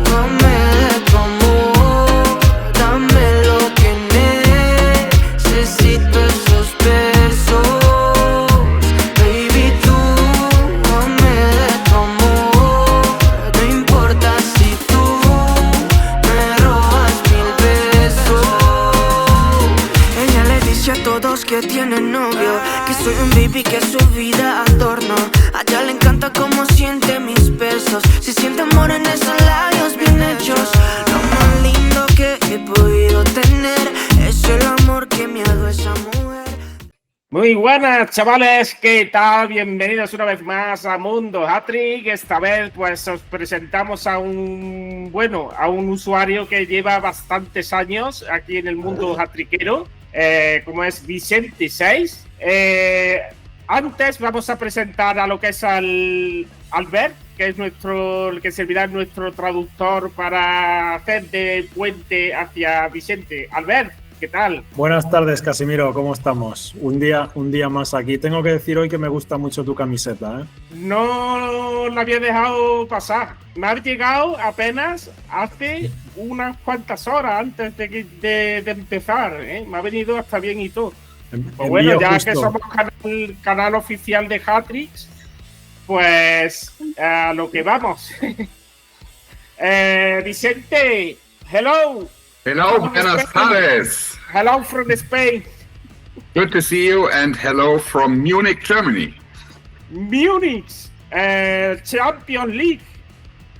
dame de tu amor, dame lo que necesito, esos besos. Baby, tú dame de tu amor, no importa si tú me robas 1000 besos. Ella le dice a todos que tiene novio, que soy un baby, que su vida adorno. A ella le encanta cómo siente mis besos, si siente amor en esos labios bien hechos. Lo más lindo que he podido tener es el amor que me ha dado esa mujer. Muy buenas, chavales, ¿qué tal? Bienvenidos una vez más a Mundo Hat-Trick. Esta vez pues os presentamos a un usuario que lleva bastantes años aquí en el mundo hat-trickero, como es Vicente6. Antes vamos a presentar a lo que es al Albert, que es el que servirá nuestro traductor para hacer de puente hacia Vicente. Albert, ¿qué tal? Buenas tardes, Casimiro, ¿cómo estamos? Un día más aquí. Tengo que decir hoy que me gusta mucho tu camiseta, ¿eh? No la había dejado pasar. Me ha llegado apenas hace unas cuantas horas antes de empezar, ¿eh? Me ha venido hasta bien y todo. Pues bueno, ya justo que somos canal oficial de Hat-Tricks, pues a lo que vamos. Vicente, hello. Hello, buenas tardes. Hello from Spain. Good to see you, and hello from Munich, Germany. Munich, Champions League.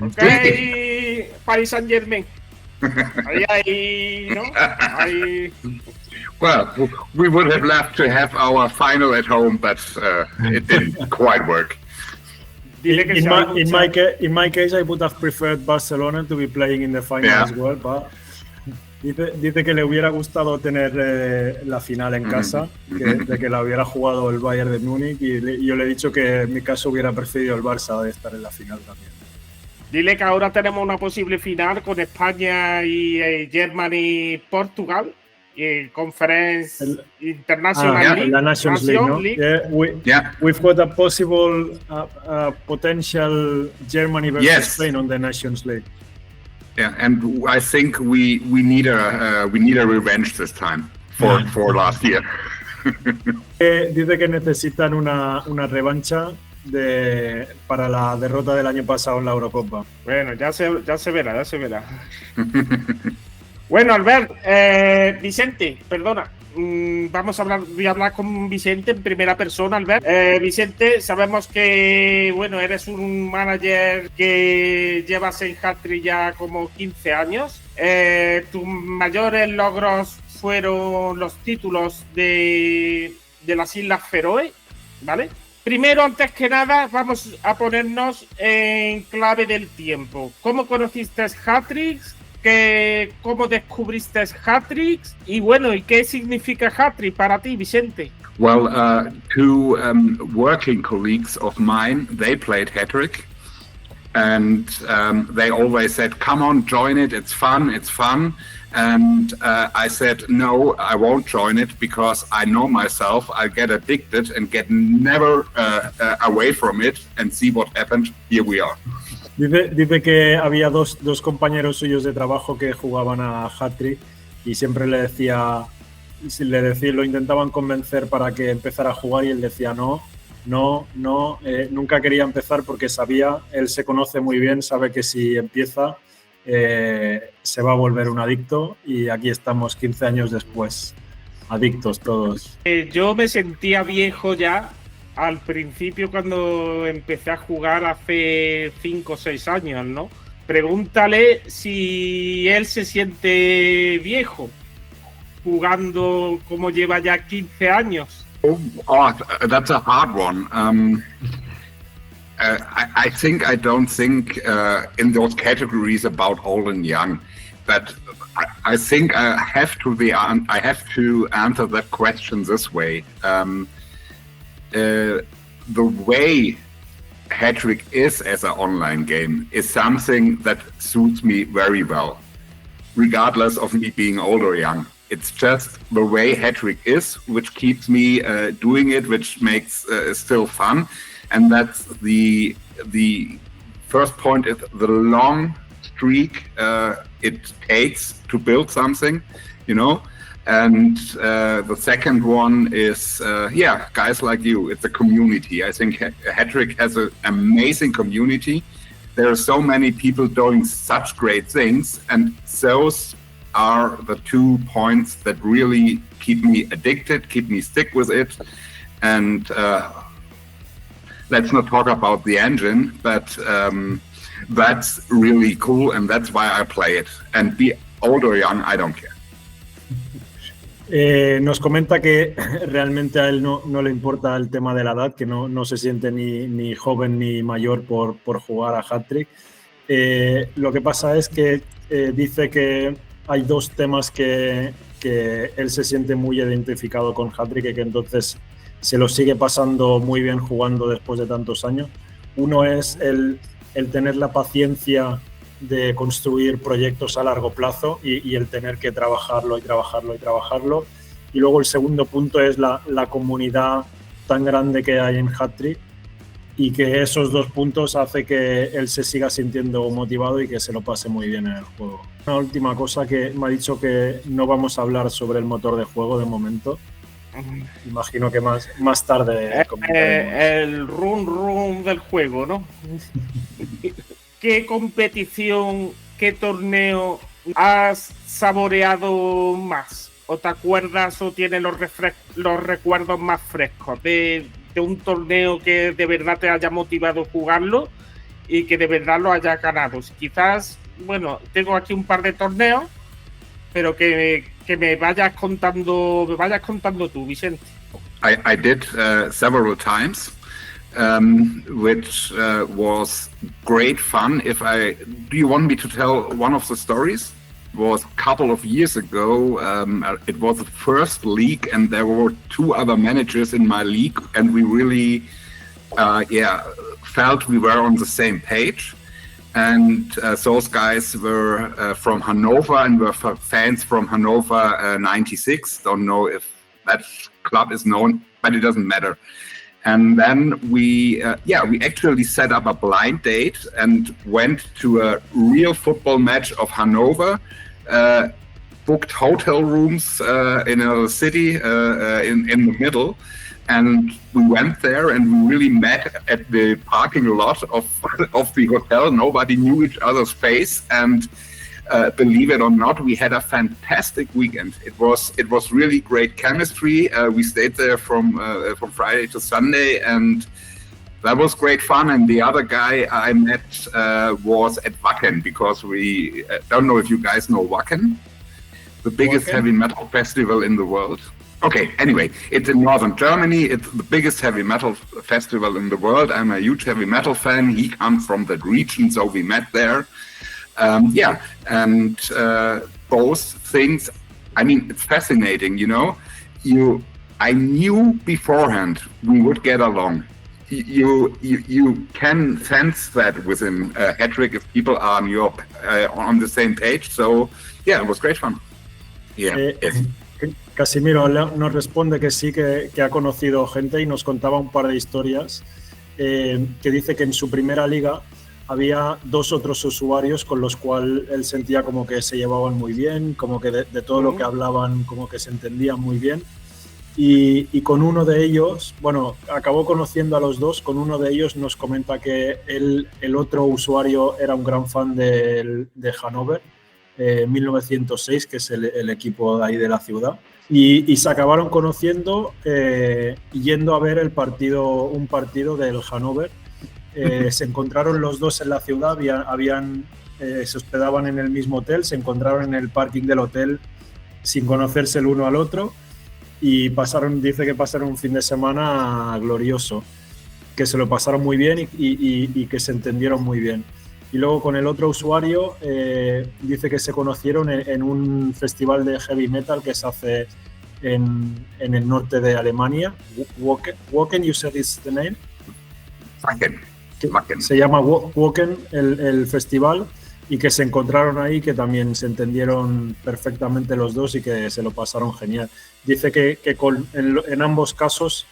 Okay, Paris Saint-Germain. Ahí, ¿no? Ahí. Well, we would have loved to have our final at home, but it didn't quite work. In my case, I would have preferred Barcelona to be playing in the final as well, but dice que le hubiera gustado tener la final en casa, de que la hubiera jugado el Bayern de Múnich, y yo le he dicho que en mi caso hubiera preferido el Barça de estar en la final también. Dile que ahora tenemos una posible final con España y Germany-Portugal. Conference International League, la Nations League, ¿no? We've got a possible potential Germany versus Spain on the Nations League. Yeah, and I think we need a revenge this time for last year. Dice que necesitan una revancha para la derrota del año pasado en la Eurocopa. Bueno, ya se verá. Bueno, Albert, Vicente, perdona. Voy a hablar con Vicente en primera persona, Albert. Vicente, sabemos que, bueno, eres un manager que llevas en Hat-Trick ya como 15 años. Tus mayores logros fueron los títulos de las Islas Feroe, ¿vale? Primero, antes que nada, vamos a ponernos en clave del tiempo. ¿Cómo conociste Hat-Trick? ¿Cómo descubriste Hat-Trick? Y bueno, ¿y qué significa Hat-Trick para ti, Vicente? Well, two working colleagues of mine, they played Hat-Trick, and they always said, come on, join it, it's fun. And I said, no, I won't join it because I know myself, I'll get addicted and get never away from it, and see what happened. Here we are. Dice que había dos compañeros suyos de trabajo que jugaban a Hat-Trick y siempre lo intentaban convencer para que empezara a jugar, y él decía nunca quería empezar porque él se conoce muy bien, sabe que si empieza se va a volver un adicto, y aquí estamos 15 años después, adictos todos. Yo me sentía viejo ya al principio cuando empecé a jugar hace 5 o 6 años, ¿no? Pregúntale si él se siente viejo jugando como lleva ya 15 años. Oh, that's a hard one. I don't think in those categories about old and young, but I think I have to answer that question this way. The way Hat-Trick is as an online game is something that suits me very well, regardless of me being old or young. It's just the way Hat-Trick is, which keeps me doing it, which makes still fun, and that's the first point is the long streak it takes to build something, you know. And the second one is, guys like you. It's a community. I think Hattrick has an amazing community. There are so many people doing such great things, and those are the 2 points that really keep me addicted, keep me stick with it. And let's not talk about the engine, but that's really cool, and that's why I play it. And be old or young, I don't care. Nos comenta que realmente a él no le importa el tema de la edad, que no se siente ni joven ni mayor por jugar a Hattrick. Lo que pasa es que dice que hay 2 temas que él se siente muy identificado con Hattrick y que entonces se lo sigue pasando muy bien jugando después de tantos años. Uno es el tener la paciencia de construir proyectos a largo plazo y el tener que trabajarlo. Y luego el segundo punto es la comunidad tan grande que hay en Hattrick, y que esos 2 puntos hace que él se siga sintiendo motivado y que se lo pase muy bien en el juego. Una última cosa, que me ha dicho que no vamos a hablar sobre el motor de juego de momento. Imagino que más tarde comentaremos. El run del juego, ¿no? ¿Qué competición, qué torneo has saboreado más? ¿O te acuerdas o tienes los recuerdos más frescos de un torneo que de verdad te haya motivado a jugarlo y que de verdad lo hayas ganado? Quizás, bueno, tengo aquí un par de torneos, pero que me vayas contando tú, Vicente. I did several times. Which was great fun. Do you want me to tell one of the stories? It was a couple of years ago. It was the first league, and there were 2 other managers in my league, and we really, felt we were on the same page. And those guys were from Hanover and were fans from Hanover 96. Don't know if that club is known, but it doesn't matter. And then we actually set up a blind date and went to a real football match of Hanover, booked hotel rooms in a city in the middle. And we went there and we really met at the parking lot of the hotel. Nobody knew each other's face, and believe it or not, we had a fantastic weekend. It was really great chemistry. We stayed there from Friday to Sunday, and that was great fun. And the other guy I met was at Wacken, because we don't know if you guys know Wacken, the biggest heavy metal festival in the world. Okay, anyway, it's in northern Germany. It's the biggest heavy metal festival in the world. I'm a huge heavy metal fan. He comes from that region, so we met there. Both things, I mean, it's fascinating, you know. I knew beforehand we would get along. You can sense that within Hattrick if people are on the same page. So, yeah, it was great fun. Yeah. Casimiro nos responde que sí, que ha conocido gente, y nos contaba un par de historias, que dice que en su primera liga había 2 otros usuarios con los cuales él sentía como que se llevaban muy bien, como que de todo lo que hablaban como que se entendían muy bien, y con uno de ellos, bueno, acabó conociendo a los 2, con uno de ellos nos comenta que el otro usuario era un gran fan de Hannover 1906, que es el equipo de ahí de la ciudad. Y se acabaron conociendo yendo a ver un partido del Hannover. Se encontraron los 2 en la ciudad, se hospedaban en el mismo hotel, se encontraron en el parking del hotel sin conocerse el uno al otro, y dice que pasaron un fin de semana glorioso, que se lo pasaron muy bien y que se entendieron muy bien. Y luego con el otro usuario dice que se conocieron en un festival de heavy metal que se hace en el norte de Alemania. Wacken, you said is the name? Wacken. Se llama Wacken el festival, y que se encontraron ahí, que también se entendieron perfectamente los 2 y que se lo pasaron genial. Dice que en ambos casos,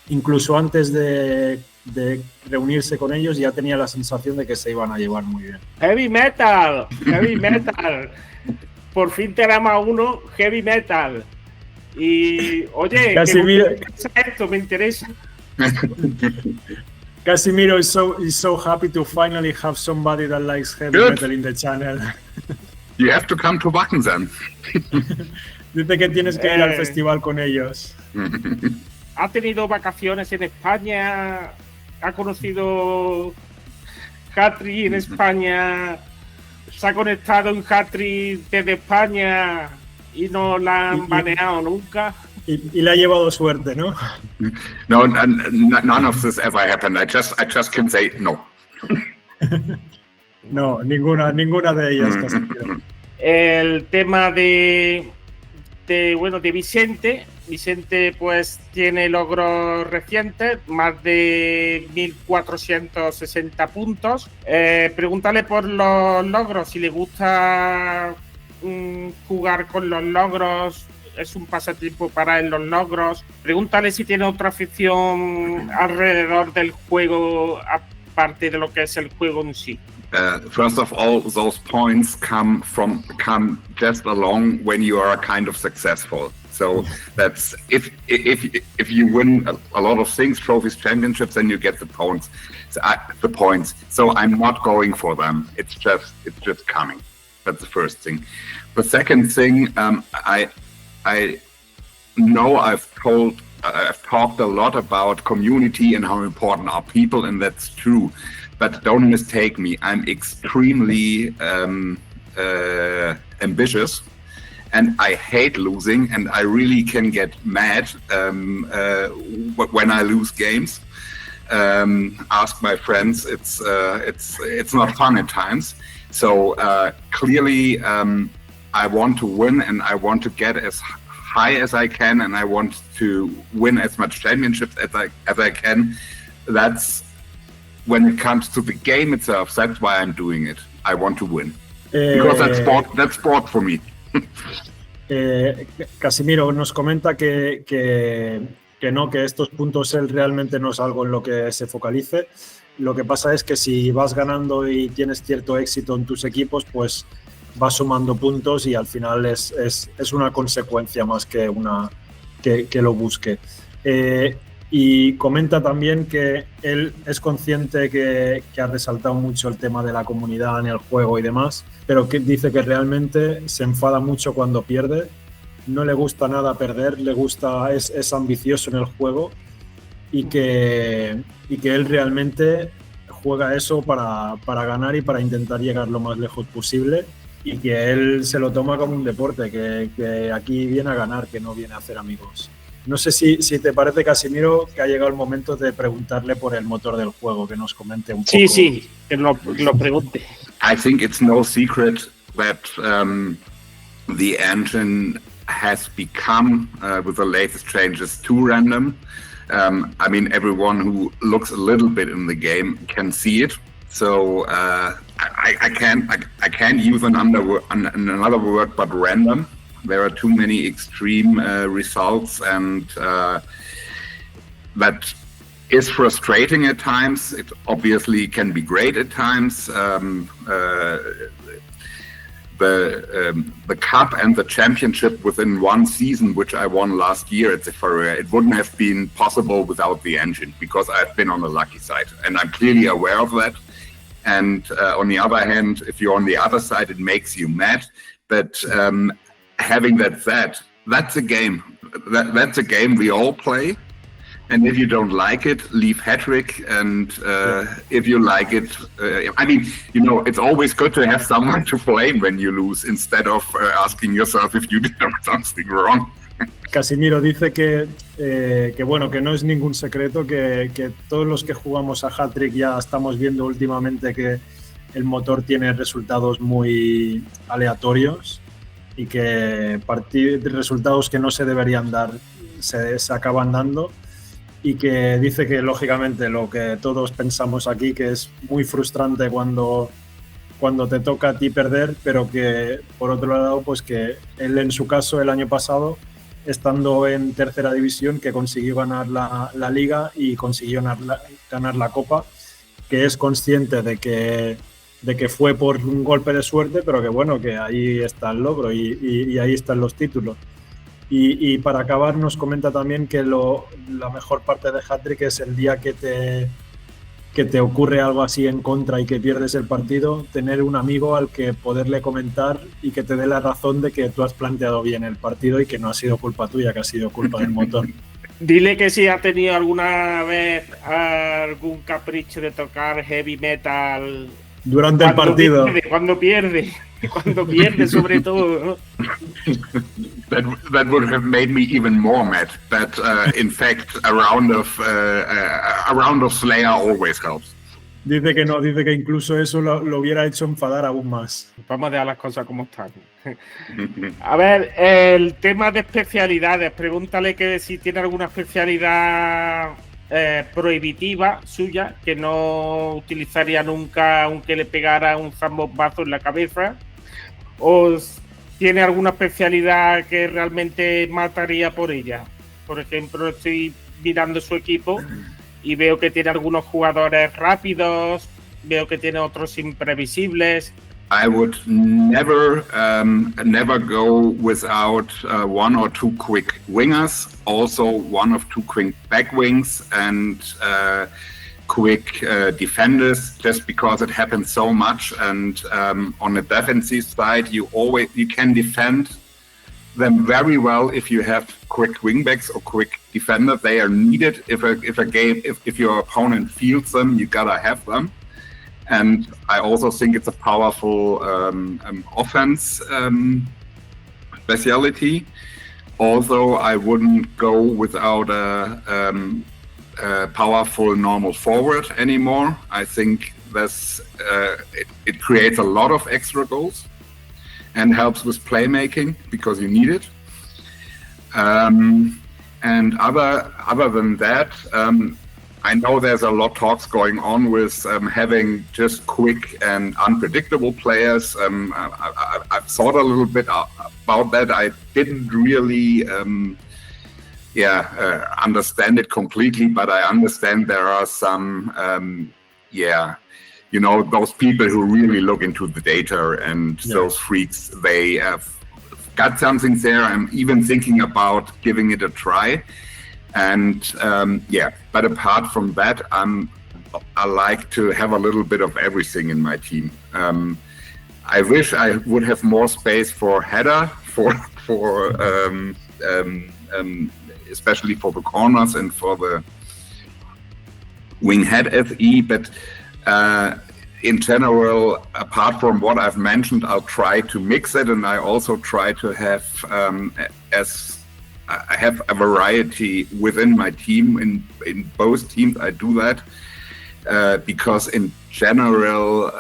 incluso antes de de reunirse con ellos, ya tenía la sensación de que se iban a llevar muy bien. Heavy metal, heavy metal. Por fin tenemos a uno heavy metal. Y oye, Casimiro, esto me interesa. Casimiro is so happy to finally have somebody that likes heavy metal in the channel. You have to come to Wacken then. Dice que tienes que ir al festival con ellos. ¿Ha tenido vacaciones en España? ¿Ha conocido Hattrick en España? ¿Se ha conectado en Hattrick desde España y no la han baneado nunca? Y le ha llevado suerte, ¿no? No, none of this ever happened. I just can say no. No, ninguna de ellas. Casimiro. El tema de Vicente. Vicente pues tiene logros recientes, más de 1460 puntos. Pregúntale por los logros, si le gusta jugar con los logros, es un pasatiempo para él los logros. Pregúntale si tiene otra afición alrededor del juego, aparte de lo que es el juego en sí. First of all, those points come just along when you are kind of successful. So that's if you win a lot of things, trophies, championships, then you get the points. So I'm not going for them. It's just coming. That's the first thing. The second thing, I know I've talked a lot about community and how important are people, and that's true. But don't mistake me. I'm extremely ambitious, and I hate losing, and I really can get mad when I lose games. Ask my friends. It's not fun at times. So clearly, I want to win, and I want to get as high as I can, and I want to win as much championships as I can. That's when it comes to the game itself. That's why I'm doing it. I want to win because that's sport for me. Casimiro nos comenta que estos puntos él realmente no es algo en lo que se focalice. Lo que pasa es que si vas ganando y tienes cierto éxito en tus equipos, pues vas sumando puntos y al final es una consecuencia más que que lo busque. Y comenta también que él es consciente que ha resaltado mucho el tema de la comunidad en el juego y demás, pero que dice que realmente se enfada mucho cuando pierde, no le gusta nada perder, es ambicioso en el juego y que él realmente juega eso para ganar y para intentar llegar lo más lejos posible, y que él se lo toma como un deporte, que aquí viene a ganar, que no viene a hacer amigos. No sé si te parece, Casimiro, que ha llegado el momento de preguntarle por el motor del juego, que nos comente un poco. Sí, que lo pregunte. I think it's no secret that the engine has become, with the latest changes, too random. I mean, everyone who looks a little bit in the game can see it. So I can't use another word but random. There are too many extreme results, and that is frustrating at times. It obviously can be great at times. The cup and the championship within one season, which I won last year at Sephora, it wouldn't have been possible without the engine, because I've been on the lucky side, and I'm clearly aware of that. And on the other hand, if you're on the other side, it makes you mad. But having that said, that's a game. That's a game we all play. And if you don't like it, leave Hattrick. And if you like it, I mean, you know, it's always good to have someone to blame when you lose, instead of asking yourself if you did something wrong. Casimiro dice que bueno, que no es ningún secreto, que todos los que jugamos a Hattrick ya estamos viendo últimamente que el motor tiene resultados muy aleatorios y que resultados que no se deberían dar se acaban dando, y que dice que lógicamente lo que todos pensamos aquí, que es muy frustrante cuando te toca a ti perder, pero que por otro lado, pues que él en su caso el año pasado estando en tercera división, que consiguió ganar la liga y consiguió ganar la copa, que es consciente de que fue por un golpe de suerte, pero que bueno, que ahí está el logro y ahí están los títulos. Y para acabar nos comenta también que la mejor parte de hat-trick es el día que te ocurre algo así en contra y que pierdes el partido, tener un amigo al que poderle comentar y que te dé la razón de que tú has planteado bien el partido y que no ha sido culpa tuya, que ha sido culpa del motor. Dile que si ha tenido alguna vez algún capricho de tocar heavy metal durante el partido. Cuando pierde sobre todo, ¿no? That would have made me even more mad. But in fact, a round of Slayer always helps. Dice que no, dice que incluso eso lo hubiera hecho enfadar aún más. Vamos a dejar las cosas como están. A ver, el tema de especialidades. Pregúntale que si tiene alguna especialidad prohibitiva suya que no utilizaría nunca aunque le pegara un zambombazo en la cabeza, o tiene alguna especialidad que realmente mataría por ella. Por ejemplo, estoy mirando su equipo y veo que tiene algunos jugadores rápidos, veo que tiene otros imprevisibles. I would never go without one or two quick wingers, also one of two quick back wings and quick defenders, just because it happens so much. And on the defensive side, you can defend them very well if you have quick wingbacks or quick defenders. They are needed if your opponent fields them, you gotta have them. And I also think it's a powerful offense speciality. Although I wouldn't go without a powerful normal forward anymore. I think it creates a lot of extra goals and helps with playmaking because you need it. And other than that, I know there's a lot of talks going on with having just quick and unpredictable players. I've thought a little bit about that. I didn't really understand it completely, but I understand there are some, those people who really look into the data and those freaks, they have got something there. I'm even thinking about giving it a try. And but apart from that, I like to have a little bit of everything in my team. I wish I would have more space for header, for especially for the corners and for the wing head FE. But in general, apart from what I've mentioned, I'll try to mix it, and I also try to have I have a variety within my team. In both teams, I do that because in general,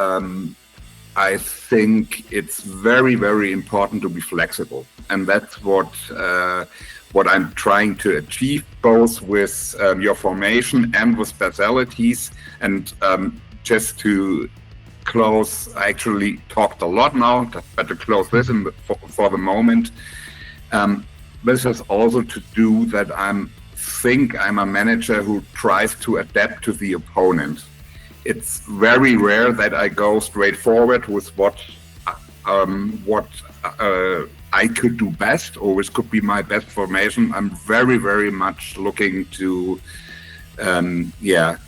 I think it's very, very important to be flexible, and that's what I'm trying to achieve, both with your formation and with specialities. And just to close, I actually talked a lot now, but to close this for the moment. This has also to do that I'm a manager who tries to adapt to the opponent. It's very rare that I go straight forward with what I could do best, or which could be my best formation. I'm very, very much looking to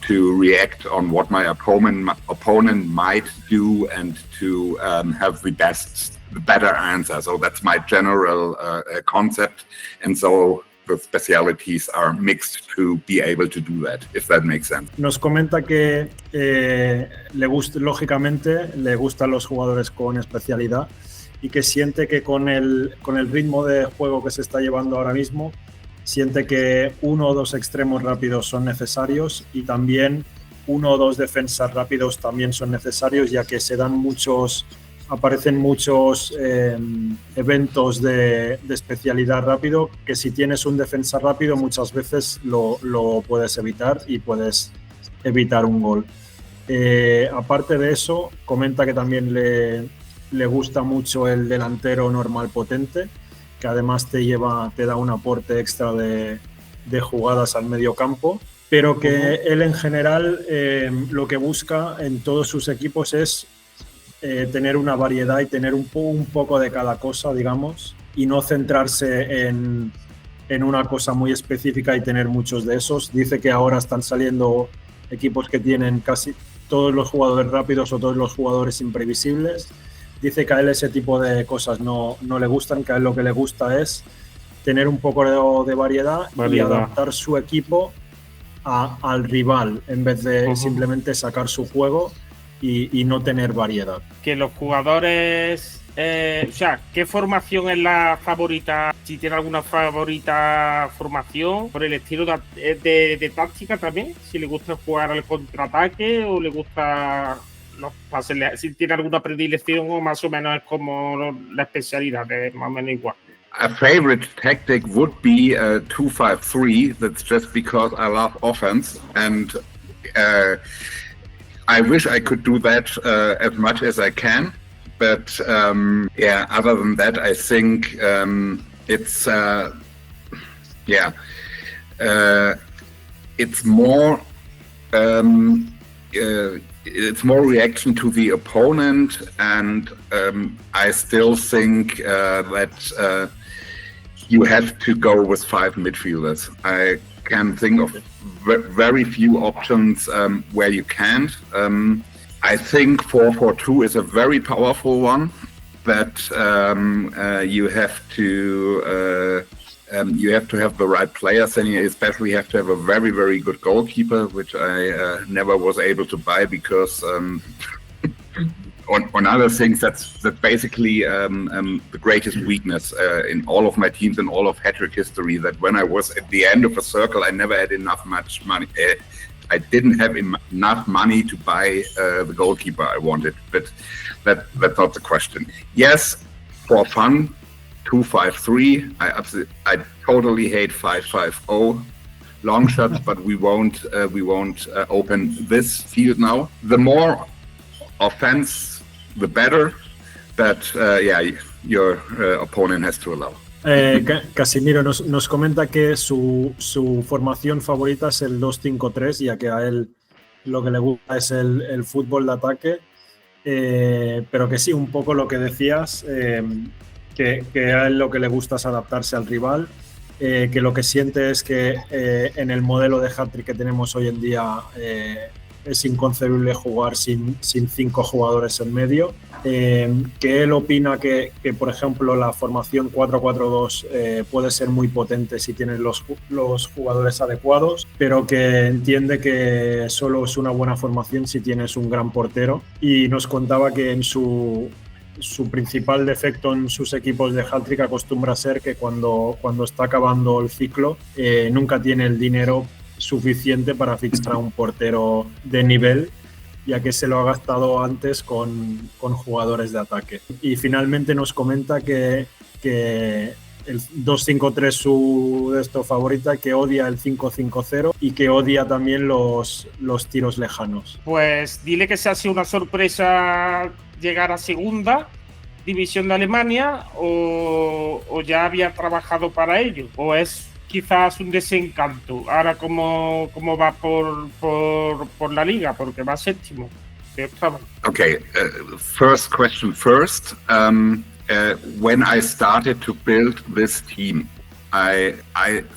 react on what my opponent might do and to have the better answer. So that's my general concept, and so the specialities are mixed to be able to do that, if that makes sense. Nos comenta que lógicamente le gustan los jugadores con especialidad y que siente que con el ritmo de juego que se está llevando ahora mismo, siente que uno o dos extremos rápidos son necesarios y también uno o dos defensas rápidos también son necesarios, ya que aparecen muchos eventos de especialidad rápido, que si tienes un defensa rápido muchas veces lo puedes evitar y puedes evitar un gol. Aparte de eso, comenta que también le gusta mucho el delantero normal potente, que además te da un aporte extra de jugadas al medio campo, pero que él en general lo que busca en todos sus equipos es tener una variedad y tener un poco de cada cosa, digamos, y no centrarse en una cosa muy específica y tener muchos de esos. Dice que ahora están saliendo equipos que tienen casi todos los jugadores rápidos o todos los jugadores imprevisibles. Dice que a él ese tipo de cosas no le gustan, que a él lo que le gusta es tener un poco de variedad y adaptar su equipo al rival en vez de simplemente sacar su juego y no tener variedad. Que los jugadores, o sea, ¿qué formación es la favorita? Si tiene alguna favorita formación, por el estilo de táctica también, si le gusta jugar al contraataque o le gusta los pases, si tiene alguna predilección o más o menos es como la especialidad, es más o menos igual. A favorite tactic would be 2-5-3. That's just because I love offense, and I wish I could do that as much as I can. But yeah, other than that, I think it's more it's more reaction to the opponent, and I still think that you have to go with 5 midfielders. I can think of very few options where you can't. I think 4-4-2 is a very powerful one, that you have to have the right players, and you especially have to have a very, very good goalkeeper, which I never was able to buy because on other things, that's basically the greatest weakness in all of my teams and all of Hattrick history, that when I was at the end of a circle, I never had much money. I didn't have enough money to buy the goalkeeper I wanted, but that's not the question. Yes, for fun, 2-5-3. I totally hate 5-5-0 long shots, but we won't open this field now. The more offense, the better. But your opponent has to allow. Casimiro nos comenta que su formación favorita es el 2-5-3, ya que a él lo que le gusta es el fútbol de ataque, pero que sí, un poco lo que decías, que a él lo que le gusta es adaptarse al rival, que lo que siente es que en el modelo de Hattrick que tenemos hoy en día es inconcebible jugar sin 5 jugadores en medio, que él opina que por ejemplo la formación 4-4-2 puede ser muy potente si tienes los jugadores adecuados, pero que entiende que solo es una buena formación si tienes un gran portero, y nos contaba que en su principal defecto en sus equipos de Hattrick acostumbra a ser que cuando está acabando el ciclo nunca tiene el dinero suficiente para fichar a un portero de nivel, ya que se lo ha gastado antes con jugadores de ataque. Y finalmente nos comenta que el 2-5-3 su favorita, que odia el 5-5-0 y que odia también los tiros lejanos. Pues dile que se ha sido una sorpresa llegar a segunda división de Alemania, o ya había trabajado para ello, o es quizás un desencanto ahora como va por la liga, porque va séptimo. Okay, first question first. When I started to build this team, I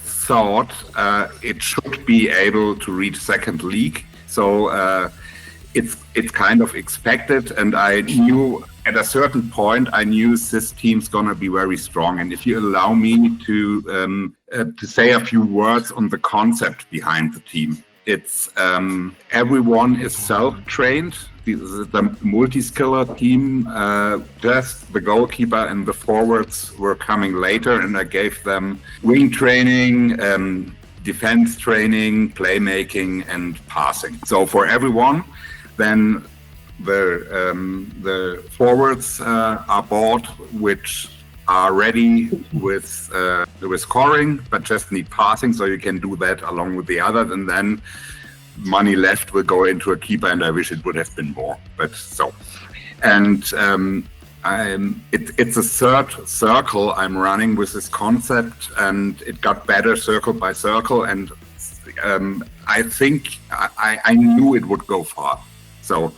thought it should be able to reach second league. So it's kind of expected, and I knew at a certain point this team's gonna be very strong. And if you allow me to say a few words on the concept behind the team, it's everyone is self-trained. The multi-skiller team, just the goalkeeper and the forwards were coming later, and I gave them wing training, defense training, playmaking, and passing. So for everyone, then the forwards are bought, which are ready with scoring, but just need passing, so you can do that along with the others, and then money left will go into a keeper, and I wish it would have been more. But so, and it's a third circle I'm running with this concept, and it got better circle by circle, and I think I knew it would go far. So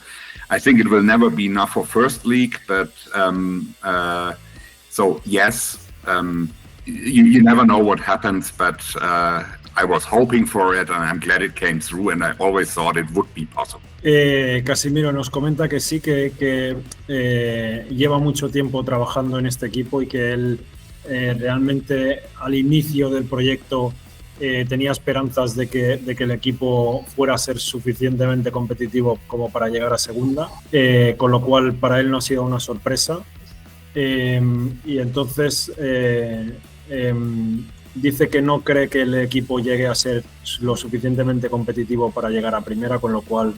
I think it will never be enough for first league, but so yes, you never know what happens, but I was hoping for it, and I'm glad it came through, and I always thought it would be possible. Casimiro nos comenta que sí, que lleva mucho tiempo trabajando en este equipo y que él realmente al inicio del proyecto tenía esperanzas de que el equipo fuera a ser suficientemente competitivo como para llegar a segunda, con lo cual para él no ha sido una sorpresa. Y entonces dice que no cree que el equipo llegue a ser lo suficientemente competitivo para llegar a primera, con lo cual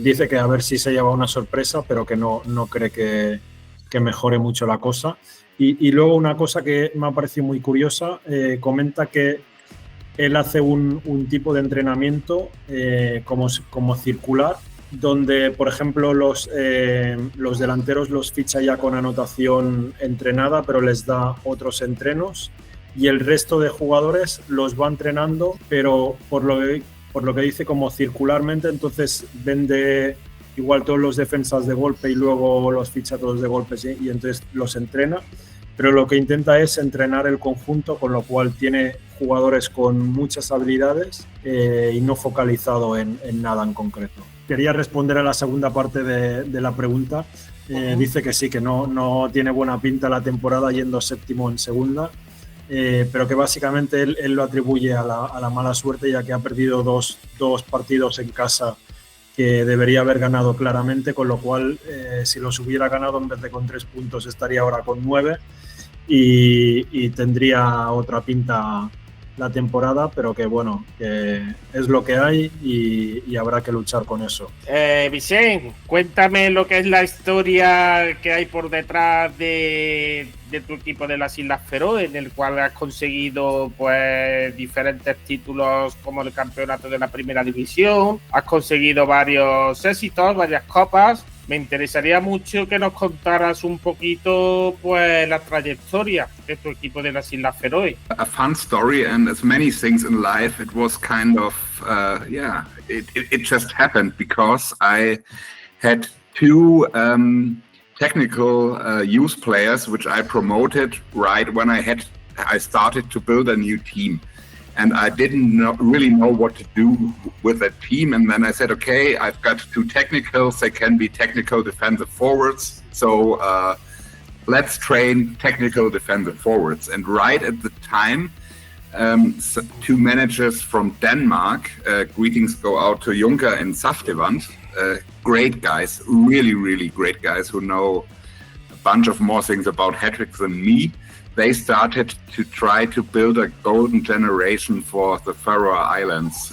dice que a ver si se lleva una sorpresa, pero que no cree que mejore mucho la cosa. Y luego una cosa que me ha parecido muy curiosa, comenta que él hace un tipo de entrenamiento como circular, donde, por ejemplo, los delanteros los ficha ya con anotación entrenada, pero les da otros entrenos, y el resto de jugadores los va entrenando, pero por lo que dice, como circularmente. Entonces vende igual todos los defensas de golpe y luego los ficha todos de golpe, ¿sí? Y entonces los entrena, pero lo que intenta es entrenar el conjunto, con lo cual tiene jugadores con muchas habilidades y no focalizado en nada en concreto. Quería responder a la segunda parte de la pregunta. Dice que sí, que no tiene buena pinta la temporada yendo séptimo en segunda, pero que básicamente él lo atribuye a la mala suerte, ya que ha perdido dos partidos en casa que debería haber ganado claramente, con lo cual si los hubiera ganado en vez de con 3 puntos estaría ahora con 9 y tendría otra pinta la temporada, pero que bueno, que es lo que hay y habrá que luchar con eso. Vicente, cuéntame lo que es la historia que hay por detrás de tu equipo de las Islas Feroe, en el cual has conseguido pues diferentes títulos como el campeonato de la primera división, has conseguido varios éxitos, varias copas. Me interesaría mucho que nos contaras un poquito pues la trayectoria de tu equipo de las Islas Feroe. A fun story, and as many things in life, it was kind of it just happened because I had 2 technical youth players which I promoted right when I started to build a new team. And I didn't really know what to do with that team. And then I said, okay, I've got 2 technicals. They can be technical defensive forwards. So let's train technical defensive forwards. And right at the time, 2 managers from Denmark, greetings go out to Junker and Saftevand, great guys, really, really great guys who know a bunch of more things about hat-tricks than me. They started to try to build a golden generation for the Faroe Islands,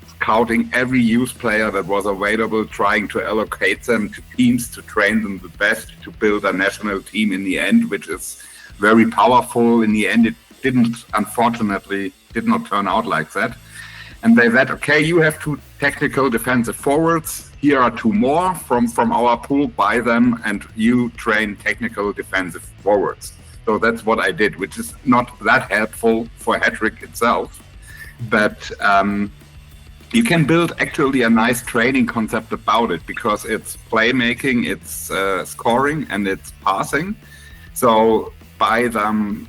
scouting every youth player that was available, trying to allocate them to teams to train them the best to build a national team in the end, which is very powerful. In the end, it unfortunately did not turn out like that. And they said, okay, you have 2 technical defensive forwards. Here are 2 more from our pool, buy them, and you train technical defensive forwards. So that's what I did, which is not that helpful for hat-trick itself. But you can build actually a nice training concept about it, because it's playmaking, it's scoring, and it's passing. So buy them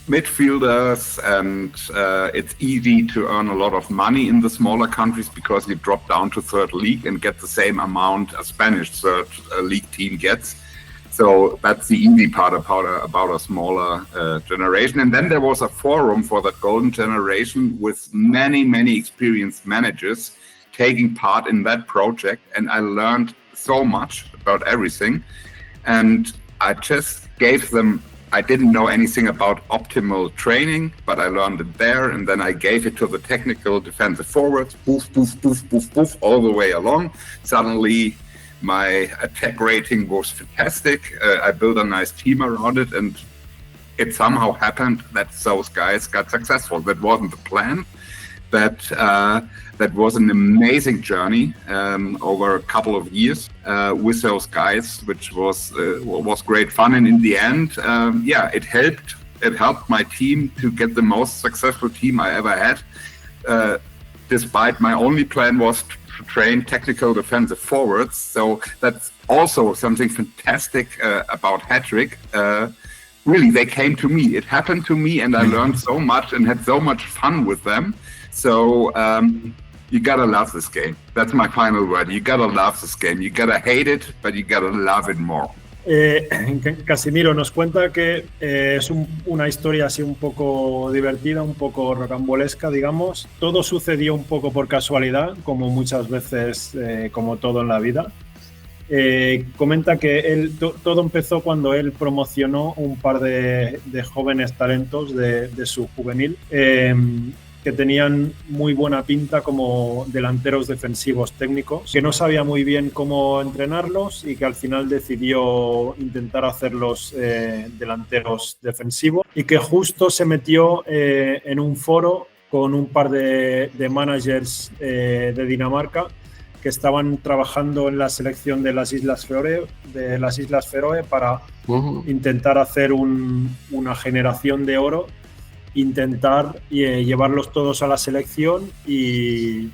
midfielders, and it's easy to earn a lot of money in the smaller countries, because you drop down to 3rd league and get the same amount a Spanish 3rd league team gets. So that's the easy part about a smaller generation. And then there was a forum for that golden generation with many, many experienced managers taking part in that project. And I learned so much about everything. And I just gave them, I didn't know anything about optimal training, but I learned it there. And then I gave it to the technical defensive forwards, poof, poof, poof, poof, poof, all the way along. Suddenly, my attack rating was fantastic. I built a nice team around it, and it somehow happened that those guys got successful. That wasn't the plan, that was an amazing journey over a couple of years with those guys, which was great fun. And in the end, it helped my team to get the most successful team I ever had. Despite my only plan was to train technical defensive forwards, so that's also something fantastic about Hattrick. Really, they came to me. It happened to me, and I learned so much and had so much fun with them. So you gotta love this game. That's my final word. You gotta love this game. You gotta hate it, but you gotta love it more. Casimiro nos cuenta que es una historia así un poco divertida, un poco rocambolesca, digamos. Todo sucedió un poco por casualidad, como muchas veces, como todo en la vida. Comenta que todo empezó cuando él promocionó un par de jóvenes talentos de su juvenil que tenían muy buena pinta como delanteros defensivos técnicos, que no sabía muy bien cómo entrenarlos y que al final decidió intentar hacerlos delanteros defensivos, y que justo se metió en un foro con un par de managers de Dinamarca que estaban trabajando en la selección de las Islas Feroe para intentar hacer una generación de oro, intentar llevarlos todos a la selección y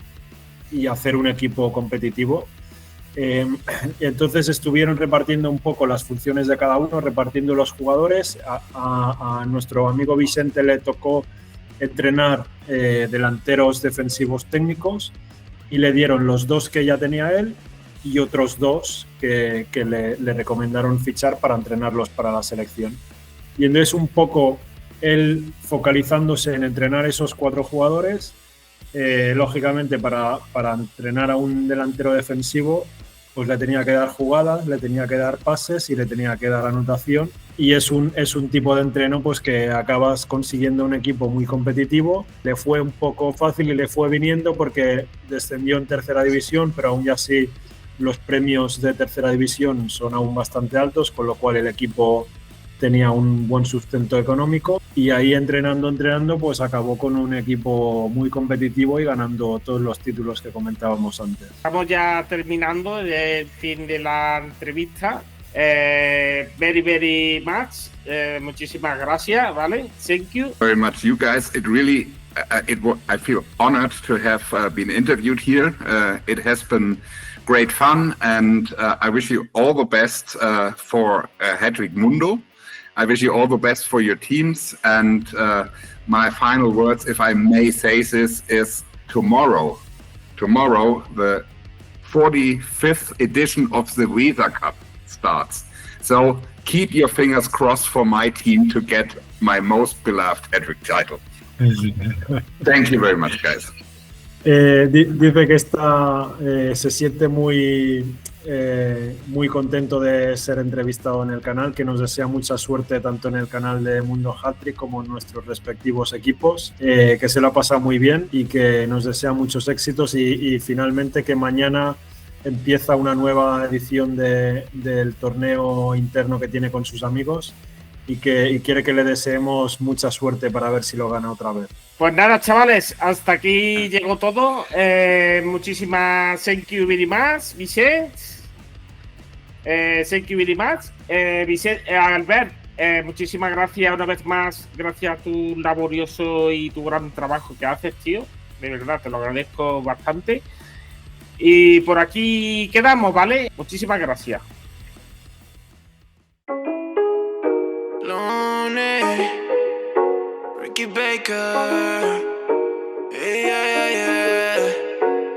hacer un equipo competitivo. Entonces estuvieron repartiendo un poco las funciones de cada uno, repartiendo los jugadores. A nuestro amigo Vicente le tocó entrenar delanteros defensivos técnicos, y le dieron los 2 que ya tenía él y otros 2 que le recomendaron fichar para entrenarlos para la selección. Y entonces un poco él focalizándose en entrenar esos 4 jugadores, lógicamente para entrenar a un delantero defensivo pues le tenía que dar jugadas, le tenía que dar pases y le tenía que dar anotación, y es un tipo de entreno pues que acabas consiguiendo un equipo muy competitivo. Le fue un poco fácil y le fue viniendo porque descendió en tercera división, pero aún así los premios de tercera división son aún bastante altos, con lo cual el equipo tenía un buen sustento económico, y ahí entrenando pues acabó con un equipo muy competitivo y ganando todos los títulos que comentábamos antes. Estamos ya terminando el fin de la entrevista. Very much. Muchísimas gracias, ¿vale? Thank you. Very much, you guys. It really, I feel honored to have been interviewed here. It has been great fun, and I wish you all the best for Hattrick Mundo. I wish you all the best for your teams, and my final words, if I may say this, is tomorrow, the 45th edition of the Weser Cup starts. So keep your fingers crossed for my team to get my most beloved Hattrick title. Thank you very much, guys. Dice que se siente muy contento de ser entrevistado en el canal, que nos desea mucha suerte tanto en el canal de Mundo Hattrick como en nuestros respectivos equipos, que se lo ha pasado muy bien y que nos desea muchos éxitos, y finalmente que mañana empieza una nueva edición del torneo interno que tiene con sus amigos, y quiere que le deseemos mucha suerte para ver si lo gana otra vez. Pues nada, chavales, hasta aquí llegó todo. Muchísimas thank you very much, Vicente. Thank you very much. Albert, muchísimas gracias una vez más. Gracias a tu laborioso y tu gran trabajo que haces, tío. De verdad, te lo agradezco bastante. Y por aquí quedamos, ¿vale? Muchísimas gracias. Ricky Baker,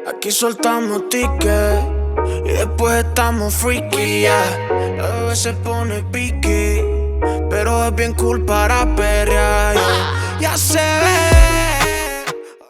Aquí soltamos tickets y después estamos freaky, La bebé se pone piqui, pero es bien cool para perrear, Ya se ve